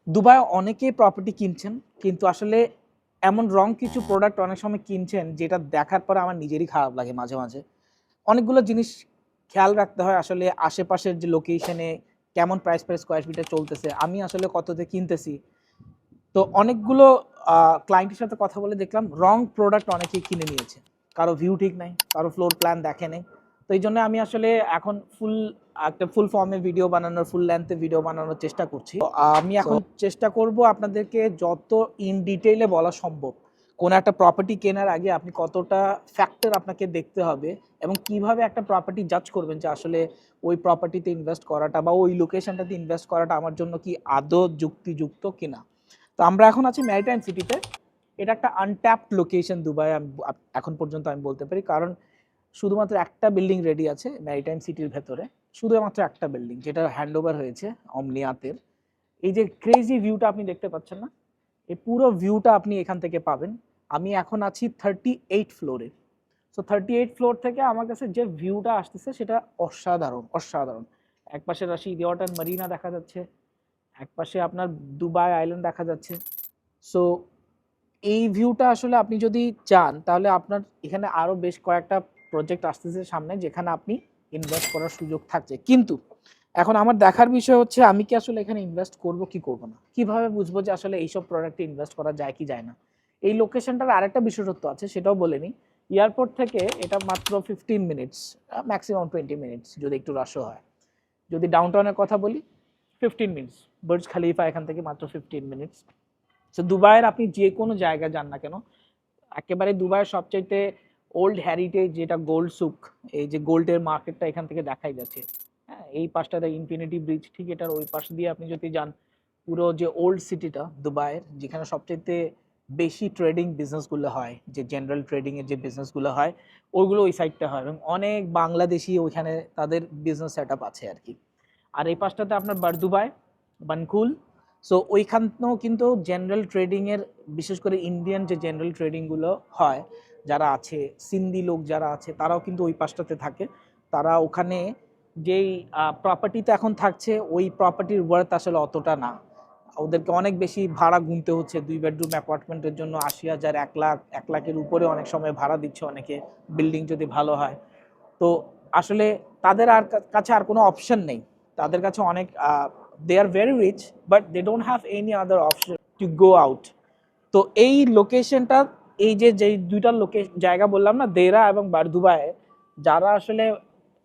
Dubai অনেকেই property কিনছেন, কিন্তু আসলে এমন রং কিছু প্রোডাক্ট অনেক সময় কিনছেন যেটা দেখার পরে আমার নিজেরই খারাপ লাগে মাঝে মাঝে। অনেকগুলো জিনিস খেয়াল রাখতে হয় আসলে, আশেপাশের যে লোকেশনে কেমন প্রাইস পার স্কোয়ার ফিটে চলতেছে, আমি আসলে কততে কিনতেছি। তো অনেকগুলো ক্লায়েন্টের সাথে কথা বলে দেখলাম রং প্রোডাক্ট অনেকেই কিনে নিয়েছে, কারো ভিউ ঠিক নাই, কারো ফ্লোর প্ল্যান দেখে নেই। তো এই জন্য আমি আসলে এখন একটা ফুল ফর্মে ভিডিও বানানোর, ফুল লেন্থে ভিডিও বানানোর চেষ্টা করছি। আমি এখন চেষ্টা করব আপনাদেরকে যত ইন ডিটেইলে বলা সম্ভব কোন একটা প্রপার্টি কেনার আগে আপনি কতটা ফ্যাক্টর আপনাকে দেখতে হবে, এবং কিভাবে একটা প্রপার্টি জাজ করবেন যে আসলে ওই প্রপার্টিতে ইনভেস্ট করাটা বা ওই লোকেশনটাতে ইনভেস্ট করাটা আমার জন্য কি আদৌ যুক্তিযুক্ত কিনা। তো আমরা এখন আছি ম্যারিটাইম সিটিতে। এটা একটা আনট্যাপড লোকেশন দুবাই, এখন পর্যন্ত আমি বলতে পারি, কারণ শুধুমাত্র একটা বিল্ডিং রেডি আছে ম্যারিটাইম সিটির ভেতরে, শুধুমাত্র একটা বিল্ডিং যেটা হ্যান্ড ওভার হয়েছে অমনিয়াতের। এই যে ক্রেজি ভিউটা আপনি দেখতে পাচ্ছেন না, এই পুরো ভিউটা আপনি এখান থেকে পাবেন। আমি এখন আছি 38 ফ্লোরে। সো 38 ফ্লোর থেকে আমার কাছে যে ভিউটা আসতেছে সেটা অসাধারণ অসাধারণ। একপাশে রাশিদ ইয়র্টন মারিনা দেখা যাচ্ছে, একপাশে আপনার দুবাই আইল্যান্ড দেখা যাচ্ছে। সো এই ভিউটা আসলে আপনি যদি চান তাহলে আপনার এখানে আরও বেশ কয়েকটা প্রজেক্ট আসতেছে সামনে যেখানে আপনি ইনভেস্ট করার সুযোগ থাকছে। কিন্তু এখন আমার দেখার বিষয় হচ্ছে আমি কি আসলে এখানে ইনভেস্ট করব কি করব না, কিভাবে বুঝবো যে আসলে এইসব প্রোডাক্টে ইনভেস্ট করা যায় কি যায় না। এই লোকেশনটার আরেকটা বিশেষত্ব আছে, সেটাও বলে নিই। এয়ারপোর্ট থেকে এটা মাত্র 15 মিনিটস, ম্যাক্সিমাম 20 মিনিটস যদি একটু রাশও হয়। যদি ডাউনটাউনের কথা বলি 15 মিনিটস, বুর্জ খালিফা এখান থেকে মাত্র 15 মিনিটস। সো দুবাইয়ের আপনি যে কোনো জায়গায় যান না কেন, একেবারে দুবাইয়ের সবচাইতে ওল্ড হ্যারিটেজ যেটা গোল্ড সুক, এই যে গোল্ডের মার্কেটটা এখান থেকে দেখাই যাচ্ছে। হ্যাঁ, এই পাশটাতে ইনফিনিটি ব্রিজ, ঠিক এটার ওই পাশ দিয়ে আপনি যদি যান, পুরো যে ওল্ড সিটিটা দুবাইয়ের, যেখানে সবচাইতে বেশি ট্রেডিং বিজনেসগুলো হয়, যে জেনারেল ট্রেডিংয়ের যে বিজনেসগুলো হয় ওইগুলো ওই সাইডটা হয়, এবং অনেক বাংলাদেশি ওইখানে তাদের বিজনেস সেট আপ আছে আর কি। আর এই পাশটাতে আপনার বারদুবাই, বানকুল। সো ওইখানেও কিন্তু জেনারেল ট্রেডিংয়ের, বিশেষ করে ইন্ডিয়ান যে জেনারেল ট্রেডিংগুলো হয়, যারা আছে সিন্ধি লোক যারা আছে তারাও কিন্তু ওই পাশটাতে থাকে। তারা ওখানে যেই প্রপার্টিতে এখন থাকছে ওই প্রপার্টির ওয়ার্থ আসলে অতটা না, ওদেরকে অনেক বেশি ভাড়া গুনতে হচ্ছে। 2 বেডরুম অ্যাপার্টমেন্টের জন্য 80,000, 1 লাখ, 1 লাখের উপরে অনেক সময় ভাড়া দিচ্ছে অনেকে, বিল্ডিং যদি ভালো হয়। তো আসলে তাদের আর কাছে আর কোনো অপশন নেই। তাদের কাছে অনেক, they are very rich, but they don't have any other option to go out. তো এই লোকেশনটা, এই যে যেই দুইটা জায়গা বললাম না, দেরা এবং বারদুবাই, যারা আসলে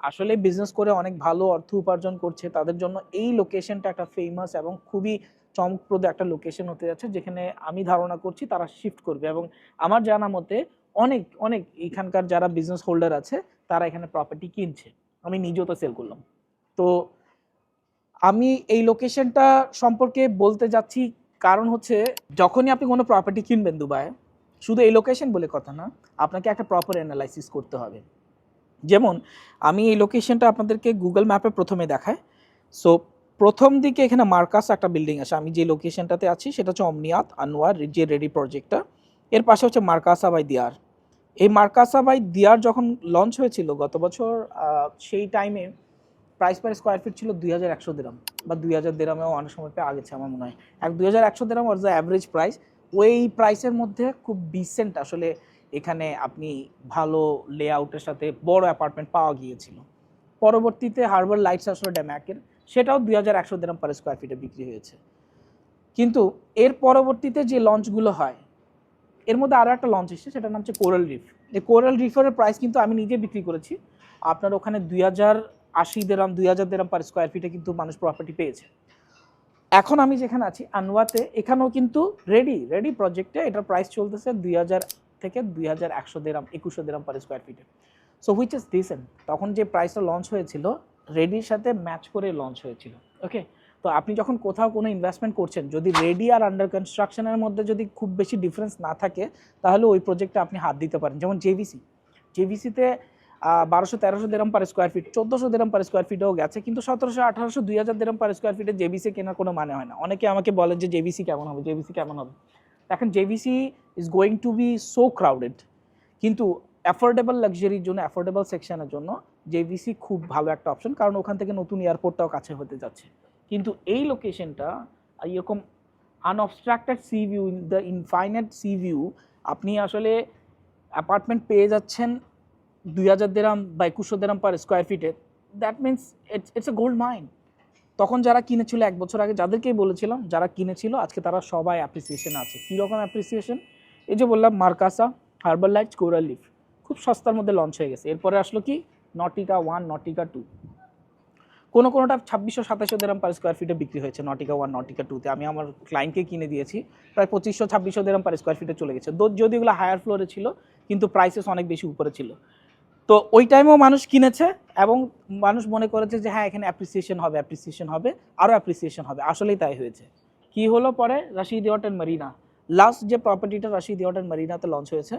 আসলে বিজনেস করে অনেক ভালো অর্থ উপার্জন করছে তাদের জন্য এই লোকেশনটা একটা ফেমাস এবং খুবই চমকপ্রদ একটা লোকেশন হতে যাচ্ছে, যেখানে আমি ধারণা করছি তারা শিফট করবে। এবং আমার জানা মতে অনেক অনেক এখানকার যারা বিজনেস হোল্ডার আছে তারা এখানে প্রপার্টি কিনছে। আমি নিজেও তো সেল করলাম। তো আমি এই লোকেশনটা সম্পর্কে বলতে যাচ্ছি কারণ হচ্ছে, যখনই আপনি কোনো প্রপার্টি কিনবেন দুবাই, শুধু এই লোকেশন বলে কথা না, আপনাকে একটা প্রপার অ্যানালাইসিস করতে হবে। যেমন আমি এই লোকেশনটা আপনাদেরকে গুগল ম্যাপে প্রথমে দেখায়। সো প্রথম দিকে এখানে মার্কাস একটা বিল্ডিং আছে, আমি যে লোকেশনটাতে আছি সেটা হচ্ছে অমনিয়াত আনোয়ার যে রেডি প্রজেক্টটা। এর পাশে হচ্ছে মার্কাসা বাই দিয়ার। এই মার্কাসা বাই দিয়ার যখন লঞ্চ হয়েছিল গত বছর, সেই টাইমে প্রাইস পার স্কোয়ার ফিট ছিল 2,100 দিরাম, বা 2,000 দিরামেও অনেক সময় আগেছে আমার মনে হয়। 2,100 dirham was the average price. ওই প্রাইসের মধ্যে খুব ডিসেন্ট আসলে এখানে আপনি ভালো লেআউটের সাথে বড় অ্যাপার্টমেন্ট পাওয়া গিয়েছিল। পরবর্তীতে হারবার লাইটস আসলে ড্যাম্যাকের, সেটাও 2,100 দিরাম পার স্কোয়ার ফিটে বিক্রি হয়েছে। কিন্তু এর পরবর্তীতে যে লঞ্চগুলো হয়, এর মধ্যে আরও একটা লঞ্চ এসেছে, সেটার নাম হচ্ছে কোরাল রিফ। এই কোরাল রিফের প্রাইস কিন্তু আমি নিজে বিক্রি করেছি আপনার ওখানে 2,080 দিরাম, 2,000 দিরাম পার স্কোয়ার ফিটে কিন্তু মানুষ প্রপার্টি পেয়েছে। এখন আমি যেখানে আছি আনওয়াতে, এখানেও কিন্তু রেডি প্রজেক্টে এটার প্রাইস চলতেছে 2,000 থেকে 2,100 দিরাম, 2,100 দিরাম পার স্কোয়ার ফিটে। So which is dissent. তখন যে প্রাইসটা লঞ্চ হয়েছিল রেডির সাথে ম্যাচ করে লঞ্চ হয়েছিল। ওকে, তো আপনি যখন কোথাও কোনো ইনভেস্টমেন্ট করছেন, যদি রেডি আর আন্ডার কনস্ট্রাকশনের মধ্যে যদি খুব বেশি ডিফারেন্স না থাকে, তাহলে ওই প্রজেক্টে আপনি হাত দিতে পারেন। যেমন জেভিসিতে 1,200-1,300 dirham per square feet, 1,400 dirham per square ফিটেও গেছে, কিন্তু 1,700-1,800, 2,000 দিরাম পার স্কোয়ার ফিটে জেভিসি কেনার কোনো মানে হয় না। অনেকে আমাকে বলেন যে জেভিসি কেমন হবে, জেভিসি কেমন হবে। দেখেন, JVC is going to be so crowded, কিন্তু অ্যাফোর্ডেবল লাক্সারির জন্য, অ্যাফোর্ডেবল সেকশনের জন্য জেভিসি খুব ভালো একটা অপশন, কারণ ওখান থেকে নতুন এয়ারপোর্টটাও কাছে হতে যাচ্ছে। কিন্তু এই লোকেশনটা এরকম unobstructed sea view, in the infinite sea view আপনি আসলে অ্যাপার্টমেন্ট পেয়ে যাচ্ছেন 2000 দিরহাম বা 2100 দিরহাম পার স্কোয়ার ফিটে। That means it's a gold mine. তখন যারা কিনেছিল 1 বছর আগে, যাদেরকেই বলেছিলাম যারা কিনেছিল, আজকে তারা সবাই অ্যাপ্রিসিয়েশন আছে। কীরকম অ্যাপ্রিসিয়েশন? এই যে বললাম মার্কাসা, হার্বাল লাইটস, কোরাল লিফ খুব সস্তার মধ্যে লঞ্চ হয়ে গেছে। এরপরে আসলো কি নটিকা 1, নটিকা 2, কোনোটা 2600-2700 দিরহাম পার স্কোয়ার ফিটে বিক্রি হয়েছে। নটিকা 1, নটিকা 2তে আমি আমার ক্লায়েন্টকে কিনে দিয়েছি, প্রায় 2500-2600 দিরহাম পার স্কোয়ার ফিটে চলে গেছে। যদি এগুলো হায়ার ফ্লোরে ছিল, কিন্তু প্রাইসেস অনেক বেশি উপরে ছিল। তো ওই টাইমেও মানুষ কিনেছে এবং মানুষ মনে করেছে যে হ্যাঁ এখানে অ্যাপ্রিসিয়েশন হবে, আরও অ্যাপ্রিসিয়েশন হবে। আসলেই তাই হয়েছে। কি হলো পরে? রাশিদ ইয়র্টন মারিনা, লাস্ট যে প্রপার্টিটা রাশিদ ইয়র্টন মারিনাতে লঞ্চ হয়েছে,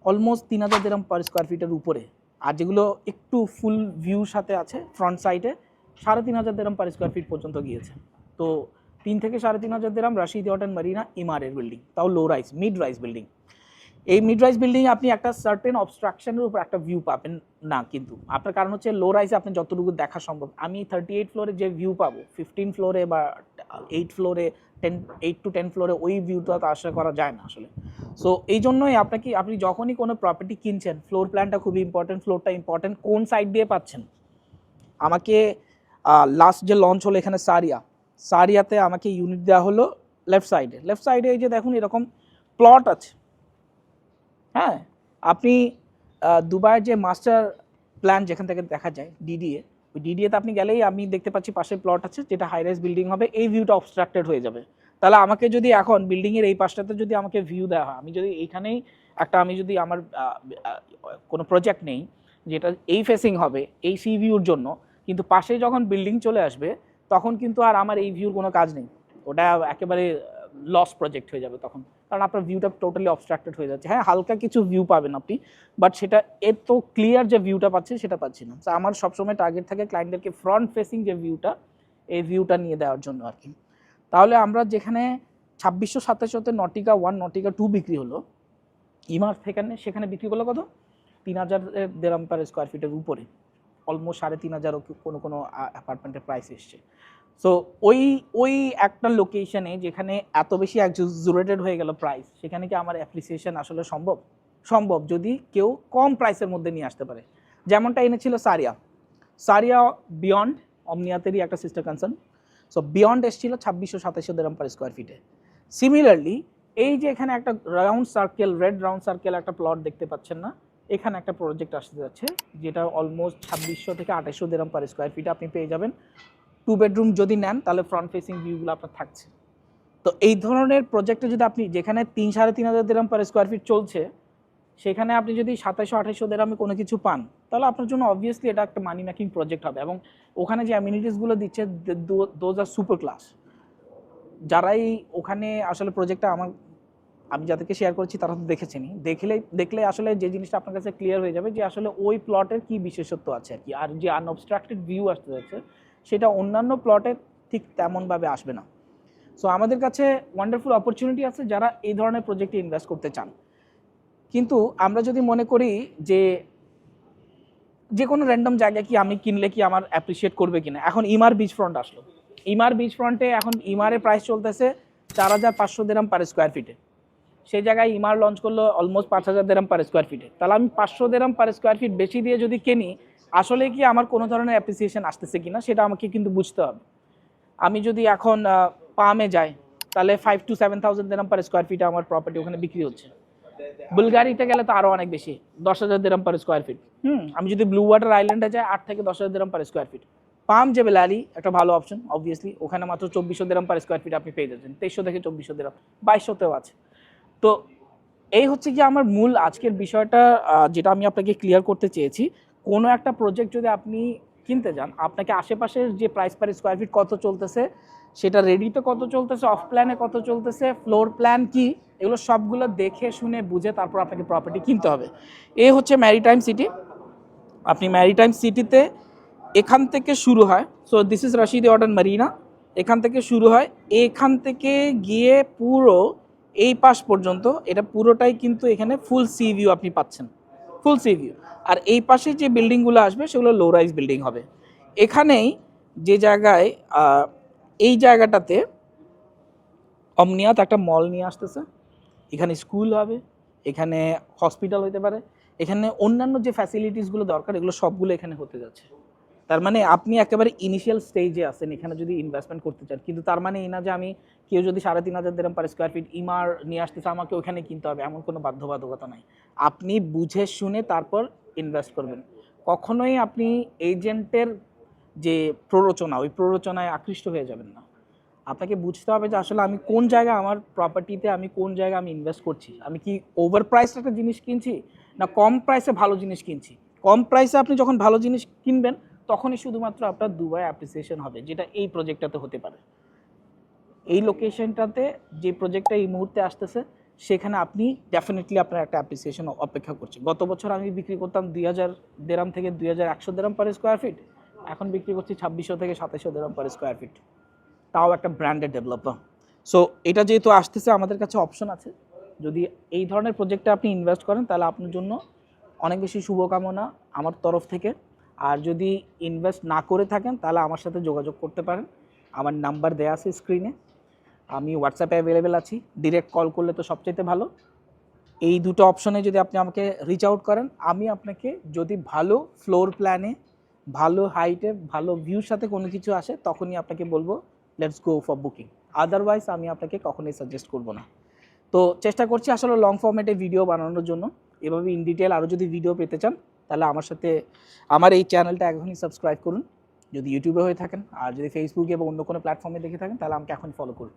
অলমোস্ট 3000 দিরহাম পার স্কোয়ার ফিটের উপরে। আর যেগুলো একটু ফুল ভিউর সাথে আছে ফ্রন্ট সাইডে, 3500 দিরহাম পার স্কোয়ার ফিট পর্যন্ত গিয়েছে। তো 3 থেকে 3500 দিরহাম রাশিদ ইয়র্টন মারিনা ইমারের বিল্ডিং, তাও লো রাইজ, মিড রাইজ বিল্ডিং। এই মিড রাইজ বিল্ডিং আপনি একটা সার্টেন অবস্ট্রাকশনের উপর একটা ভিউ পাবেন না, কিন্তু আপনার কারণ হচ্ছে লো রাইজে আপনি যতটুকু দেখা সম্ভব। আমি 38 ফ্লোরে যে ভিউ পাবো, 15 ফ্লোরে বা 8 ফ্লোরে, 8 to 10 ফ্লোরে ওই ভিউটা তো আশা করা যায় না আসলে। সো এই জন্যই আপনি যখনই কোনো প্রপার্টি কিনছেন, ফ্লোর প্ল্যানটা খুবই ইম্পর্টেন্ট, ফ্লোরটা ইম্পর্টেন্ট, কোন সাইড দিয়ে পাচ্ছেন। আমাকে লাস্ট যে লঞ্চ হলো এখানে সারিয়াতে আমাকে ইউনিট দেওয়া হলো লেফট সাইডে। এই যে দেখুন এরকম প্লট আছে। হ্যাঁ, আপনি দুবাইয়ের যে মাস্টার প্ল্যান যেখান থেকে দেখা যায় ডিডিএ, ওই ডিডিএতে আপনি গেলেই আমি দেখতে পাচ্ছি পাশে প্লট আছে যেটা হাই রাইজ বিল্ডিং হবে। এই ভিউটা অবস্ট্রাক্টেড হয়ে যাবে। তাহলে আমাকে যদি এখন বিল্ডিংয়ের এই পাশটাতে যদি আমাকে ভিউ দেওয়া হয়, আমি যদি এইখানেই আমি যদি আমার কোনো প্রজেক্ট নেই যেটা এই ফেসিং হবে এই সি ভিউর জন্য, কিন্তু পাশে যখন বিল্ডিং চলে আসবে তখন কিন্তু আর আমার এই ভিউর কোনো কাজ নেই, ওটা একেবারে লস প্রজেক্ট হয়ে যাবে তখন, কারণ আপনার ভিউটা টোটালি অবস্ট্রাক্টেড হয়ে যাচ্ছে। হ্যাঁ, হালকা কিছু ভিউ পাবেন আপনি, বাট সেটা এত ক্লিয়ার যে ভিউটা পাচ্ছি সেটা পাচ্ছি না। তো আমার সবসময় টার্গেট থাকে ক্লায়েন্টদেরকে ফ্রন্ট ফেসিং যে ভিউটা, এই ভিউটা নিয়ে দেওয়ার জন্য আর কি। তাহলে আমরা যেখানে 2600-2700-তে নটিকা 1, নটিকা 2 বিক্রি হলো, ইমার সেখানে বিক্রি করলো কত? 3000 দিরহাম পার স্কোয়ার ফিটের উপরে, অলমোস্ট 3500 কোনো অ্যাপার্টমেন্টের প্রাইস এসছে। সো ওই একটা লোকেশনে যেখানে এত বেশি এক্সুরেটেড হয়ে গেল প্রাইস, সেখানে কি আমার অ্যাপ্রিসিয়েশন আসলে সম্ভব যদি কেউ কম প্রাইসের মধ্যে নিয়ে আসতে পারে। যেমনটা এনেছিল সারিয়া বিয়ন্ড, অমনিয়াতেরই একটা সিস্টার কনসার্ন। সো বিয়ন্ড এসেছিল 2600-2700 দিরহাম পার স্কোয়ার ফিটে। সিমিলারলি এই যে এখানে একটা রেড রাউন্ড সার্কেল একটা প্লট দেখতে পাচ্ছেন না, এখানে একটা প্রজেক্ট আসতে যাচ্ছে যেটা অলমোস্ট 2600 থেকে 2800 দিরহাম পার স্কোয়ার ফিটে আপনি পেয়ে যাবেন। 2 বেডরুম যদি নেন তাহলে ফ্রন্ট ফেসিং ভিউগুলো আপনার থাকছে। তো এই ধরনের প্রজেক্টে যদি আপনি, যেখানে 3-3500 দিরহাম পার স্কোয়ার ফিট চলছে, সেখানে আপনি যদি 2700-2800 দিরহামে কোনো কিছু পান, তাহলে আপনার জন্য অবভিয়াসলি এটা একটা মানি মেকিং প্রজেক্ট হবে। এবং ওখানে যে অ্যামিনিটিসগুলো দিচ্ছে, দোজ আর সুপার ক্লাস। যারাই ওখানে আসলে প্রজেক্টটা আমি যাদেরকে শেয়ার করছি তারা তো দেখেছেনই, দেখলে আসলে যে জিনিসটা আপনার কাছে ক্লিয়ার হয়ে যাবে যে আসলে ওই প্লটের কি বিশেষত্ব আছে আর কি। আর যে আনঅবস্ট্রাক্টেড ভিউ আসতে যাচ্ছে সেটা অন্যান্য প্লটে ঠিক তেমনভাবে আসবে না। সো আমাদের কাছে ওয়ান্ডারফুল অপরচুনিটি আছে যারা এই ধরনের প্রজেক্টে ইনভেস্ট করতে চান। কিন্তু আমরা যদি মনে করি যে কোনো র্যান্ডম জায়গায় কি আমি কিনলে কি আমার অ্যাপ্রিসিয়েট করবে কিনা। এখন ইমার বিচ ফ্রন্ট আসলো, ইমার বিচ ফ্রন্টে এখন ইমারের প্রাইস চলতেছে 4500 দিরহাম পার স্কোয়ার ফিটে। সেই জায়গায় ইমার লঞ্চ করলো অলমোস্ট 5000 দিরহাম পার স্কোয়ার ফিটে। তাহলে আমি 500 দিরহাম পার স্কোয়ার ফিট বেশি দিয়ে যদি কিনি, আসলে কি আমার কোনো ধরনের অ্যাপ্রিসিয়েশন আসতেছে কিনা সেটা আমাকে কিন্তু বুঝতে হবে। আমি যদি এখন পামে যাই, তাহলে 5 to 7,000 দিরহাম পার স্কোয়ার ফিটে আমার প্রপার্টি ওখানে বিক্রি হচ্ছে। বুলগারিতে গেলে তো আরও অনেক বেশি, 10,000 দিরহাম পার স্কোয়ার ফিট। আমি যদি ব্লু ওয়াটার আইল্যান্ডে যাই, 8 থেকে 10,000 দিরহাম পার স্কোয়ার ফিট। পাম যে বেলালি একটা ভালো অপশন অবভিয়াসলি, ওখানে মাত্র 2400 দিরহাম পার স্কোয়ার ফিট আপনি পেয়ে যাচ্ছেন, 2300 থেকে 2400 দিরহাম, 2200তেও আছে। তো এই হচ্ছে কি আমার মূল আজকের বিষয়টা, যেটা আমি আপনাকে ক্লিয়ার করতে চেয়েছি। কোনো একটা প্রজেক্ট যদি আপনি কিনতে যান, আপনাকে আশেপাশের যে প্রাইস পার স্কোয়ার ফিট কত চলতেছে, সেটা রেডিতে কত চলতেছে, অফ প্ল্যানে কত চলতেছে, ফ্লোর প্ল্যান কি, এগুলো সবগুলো দেখে শুনে বুঝে তারপর আপনাকে প্রপার্টি কিনতে হবে। এ হচ্ছে ম্যারিটাইম সিটি। আপনি ম্যারিটাইম সিটিতে এখান থেকে শুরু হয়, সো দিস ইজ রাশিদ ইয়র্টন মারিনা। এখান থেকে শুরু হয়, এখান থেকে গিয়ে পুরো এই পাশ পর্যন্ত, এটা পুরোটাই কিন্তু এখানে ফুল সি ভিউ আপনি পাচ্ছেন, ফুল সি ভিউ। আর এই পাশে যে বিল্ডিংগুলো আসবে সেগুলো লো রাইজ বিল্ডিং হবে। এখানেই যে জায়গায় এই জায়গাটাতে অমনিয়াত একটা মল নিয়ে আসতেছে, এখানে স্কুল হবে, এখানে হসপিটাল হতে পারে, এখানে অন্যান্য যে ফ্যাসিলিটিসগুলো দরকার এগুলো সবগুলো এখানে হতে যাচ্ছে। তার মানে আপনি একেবারে ইনিশিয়াল স্টেজে আছেন এখানে যদি ইনভেস্টমেন্ট করতে চান, কিন্তু তার মানে এই না যে আমি কেউ যদি 3,500 দিরহাম পার স্কোয়ার ফিট ইমার নিয়ে আসতেছে আমাকে ওখানে কিনতে হবে, এমন কোনো বাধ্যবাধকতা নাই। আপনি বুঝে শুনে তারপর ইনভেস্ট করবেন। কখনোই আপনি এজেন্টের যে প্ররোচনা, ওই প্ররোচনায় আকৃষ্ট হয়ে যাবেন না। আপনাকে বুঝতে হবে যে আসলে আমি কোন জায়গায় আমার প্রপার্টিতে আমি কোন জায়গায় আমি ইনভেস্ট করছি, আমি কি ওভার প্রাইসড একটা জিনিস কিনছি না কম প্রাইসে ভালো জিনিস কিনছি। কম প্রাইসে আপনি যখন ভালো জিনিস কিনবেন তখনই শুধুমাত্র আপনার দুবাই অ্যাপ্রিসিয়েশন হবে, যেটা এই প্রজেক্টটাতে হতে পারে। এই লোকেশনটাতে যে প্রজেক্টটা এই মুহূর্তে আসতেছে সেখানে আপনি ডেফিনেটলি আপনার একটা অ্যাপ্রিসিয়েশন অপেক্ষা করছে। গত বছর আমি বিক্রি করতাম 2,000 দিরহাম থেকে 2,100 দিরহাম পার স্কোয়ার ফিট, এখন বিক্রি করছি 2,600 থেকে 2,700 দিরহাম পার স্কোয়ার ফিট, তাও একটা ব্র্যান্ডেড ডেভেলপার। সো এটা যেহেতু আসতেছে আমাদের কাছে অপশন আছে, যদি এই ধরনের প্রজেক্টে আপনি ইনভেস্ট করেন তাহলে আপনার জন্য অনেক বেশি শুভকামনা আমার তরফ থেকে। আর যদি ইনভেস্ট না করে থাকেন তাহলে আমার সাথে যোগাযোগ করতে পারেন, আমার নাম্বার দেওয়া আছে স্ক্রিনে, আমি হোয়াটসঅ্যাপে অ্যাভেলেবেল আছি, ডিরেক্ট কল করলে তো সবচেয়ে ভালো। এই দুটো অপশনে যদি আপনি আমাকে রিচ আউট করেন, আমি আপনাকে যদি ভালো ফ্লোর প্ল্যানে, ভালো হাইটে, ভালো ভিউর সাথে কোনো কিছু আসে তখনই আপনাকে বলবো let's go for booking, otherwise আমি আপনাকে কখনোই সাজেস্ট করব না। তো চেষ্টা করছি আসলে লং ফরম্যাটে ভিডিও বানানোর জন্য, এভাবে ইন ডিটেল আরও যদি ভিডিও পেতে চান তাহলে আমার সাথে আমার এই চ্যানেলটা এখনই সাবস্ক্রাইব করুন যদি ইউটিউবে হয়ে থাকেন, আর যদি ফেসবুকে বা অন্য কোনো প্ল্যাটফর্মে দেখে থাকেন তাহলে আমাকে এখন ফলো করুন।